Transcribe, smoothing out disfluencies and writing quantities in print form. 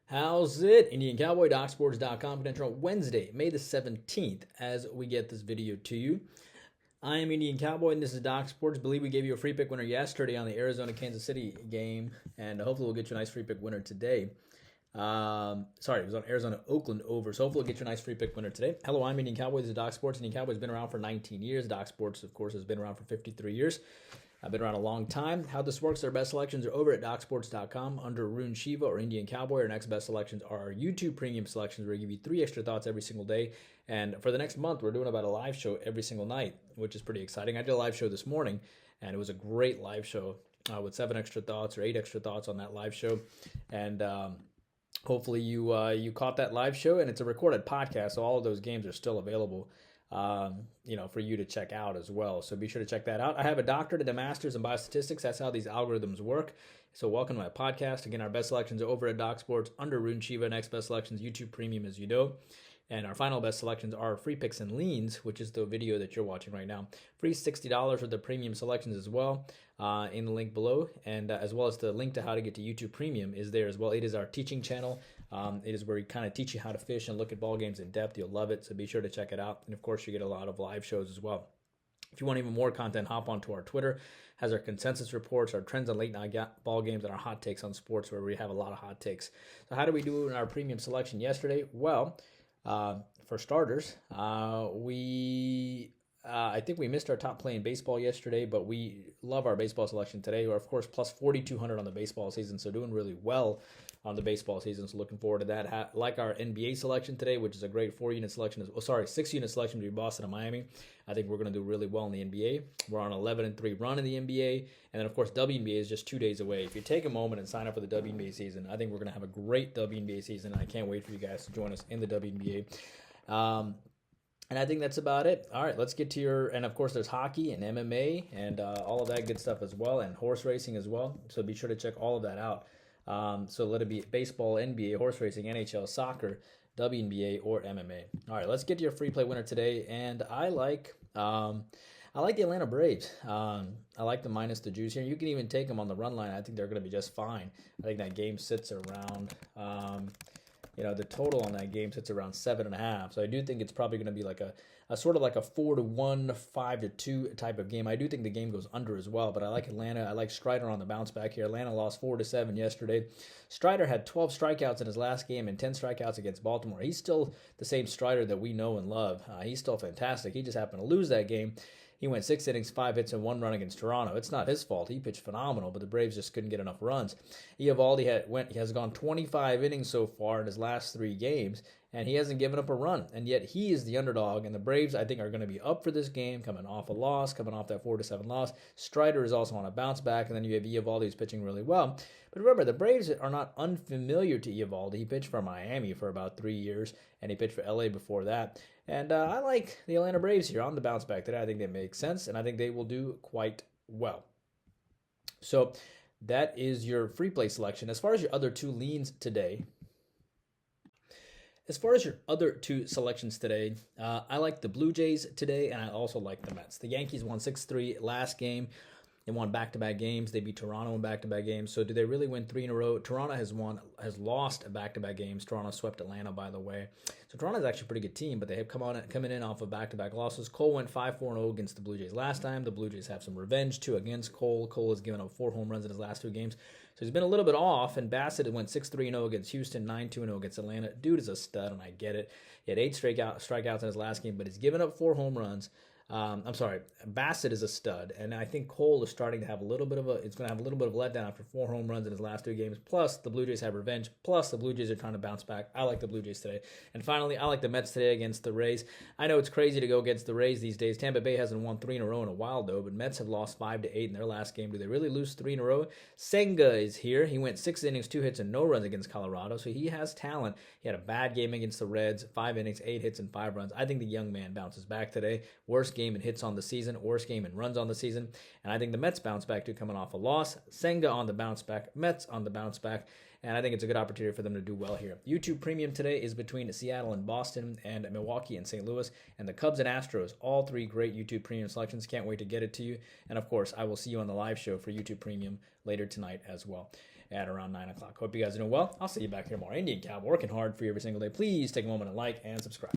How's it? Indian Cowboy, DocSports.com, connected on Wednesday, May the 17th, as we get this video to you. I am Indian Cowboy, and this is Doc Sports. Believe we gave you a free pick winner yesterday on the Arizona-Kansas City game, and hopefully we'll get you a nice free pick winner today. Sorry, it was on Arizona-Oakland over, so hopefully we'll get you a nice free pick winner today. Hello, I'm Indian Cowboy. This is Doc Sports. Indian Cowboy's been around for 19 years. Doc Sports, of course, has been around for 53 years. I've been around a long time. How this works, our best selections are over at docsports.com under Rune Shiva or Indian Cowboy. Our next best selections are our YouTube premium selections where we give you 3 extra thoughts every single day. And for the next month, we're doing about a live show every single night, which is pretty exciting. I did a live show this morning, and it was a great live show with 7 extra thoughts or 8 extra thoughts on that live show. And hopefully you caught that live show, and it's a recorded podcast, so all of those games are still available. For you to check out as well. So be sure to check that out. I have a doctorate and a master's in biostatistics. That's how these algorithms work. So welcome to my podcast. Again, our best selections are over at Doc Sports under Rune Shiva. Next best selections, YouTube Premium, as you know. And our final best selections are free picks and leans, which is the video that you're watching right now. Free $60 for the premium selections as well in the link below. And as well as the link to how to get to YouTube Premium is there as well. It is our teaching channel. It is where we kind of teach you how to fish and look at ball games in depth. You'll love it, so be sure to check it out. And of course, you get a lot of live shows as well. If you want even more content, hop onto our Twitter. Has our consensus reports, our trends on late night ball games, and our hot takes on sports, where we have a lot of hot takes. So how did we do in our premium selection yesterday? Well, for starters, I think we missed our top play in baseball yesterday, but we love our baseball selection today. We're, of course, plus 4,200 on the baseball season, so doing really well on the baseball season, so looking forward to that. Like our NBA selection today, which is a great 6-unit selection between Boston and Miami. I think we're going to do really well in the NBA. We're on an 11-3 run in the NBA, and then, of course, WNBA is just 2 days away. If you take a moment and sign up for the WNBA season, I think we're going to have a great WNBA season. I can't wait for you guys to join us in the WNBA. And I think that's about it. All right, let's get to and of course, there's hockey and MMA and all of that good stuff as well, and horse racing as well. So be sure to check all of that out. So let it be baseball, NBA, horse racing, NHL, soccer, WNBA, or MMA. All right, let's get to your free play winner today. And I like the Atlanta Braves. I like the minus the juice here. You can even take them on the run line. I think they're going to be just fine. I think that game sits around. The total on that game sits around 7.5. So I do think it's probably going to be like a sort of like a 4-1, 5-2 type of game. I do think the game goes under as well, but I like Atlanta. I like Strider on the bounce back here. Atlanta lost 4-7 yesterday. Strider had 12 strikeouts in his last game and 10 strikeouts against Baltimore. He's still the same Strider that we know and love. He's still fantastic. He just happened to lose that game. He went 6 innings, 5 hits, and 1 run against Toronto. It's not his fault. He pitched phenomenal, but the Braves just couldn't get enough runs. Eovaldi has gone 25 innings so far in his last 3 games, and he hasn't given up a run. And yet he is the underdog, and the Braves, I think, are going to be up for this game, coming off a loss, coming off that 4-7 loss. Strider is also on a bounce back, and then you have Eovaldi who's pitching really well. But remember, the Braves are not unfamiliar to Eovaldi. He pitched for Miami for about 3 years, and he pitched for LA before that. And I like the Atlanta Braves here on the bounce back today. I think they make sense, and I think they will do quite well. So that is your free play selection. As far as your other 2 leans today, selections today, I like the Blue Jays today, and I also like the Mets. The Yankees won 6-3 last game. They won back-to-back games. They beat Toronto in back-to-back games. So do they really win 3 in a row? Toronto has lost back-to-back games. Toronto swept Atlanta, by the way. So Toronto is actually a pretty good team, but they have coming in off of back-to-back losses. Cole went 5-4-0 against the Blue Jays last time. The Blue Jays have some revenge, too, against Cole. Cole has given up 4 home runs in his last 2 games. So he's been a little bit off, and Bassett went 6-3-0 against Houston, 9-2-0 against Atlanta. Dude is a stud, and I get it. He had 8 strikeouts in his last game, but he's given up 4 home runs. Bassett is a stud, and I think Cole is starting to have it's going to have a little bit of a letdown after 4 home runs in his last 2 games. Plus, the Blue Jays have revenge. Plus, the Blue Jays are trying to bounce back. I like the Blue Jays today. And finally, I like the Mets today against the Rays. I know it's crazy to go against the Rays these days. Tampa Bay hasn't won 3 in a row in a while, though, but Mets have lost 5-8 in their last game. Do they really lose 3 in a row? Senga is here. He went 6 innings, 2 hits, and no runs against Colorado, so he has talent. He had a bad game against the Reds, 5 innings, 8 hits, and 5 runs. I think the young man bounces back today. Worst game in hits on the season, worst game in runs on the season. And I think the Mets bounce back too, coming off a loss. Senga on the bounce back, Mets on the bounce back. And I think it's a good opportunity for them to do well here. YouTube Premium today is between Seattle and Boston and Milwaukee and St. Louis. And the Cubs and Astros, all 3 great YouTube Premium selections. Can't wait to get it to you. And of course, I will see you on the live show for YouTube Premium later tonight as well. at around 9 o'clock. Hope you guys are doing well. I'll see you back here tomorrow. Indian Cowboy, working hard for you every single day. Please take a moment to like and subscribe.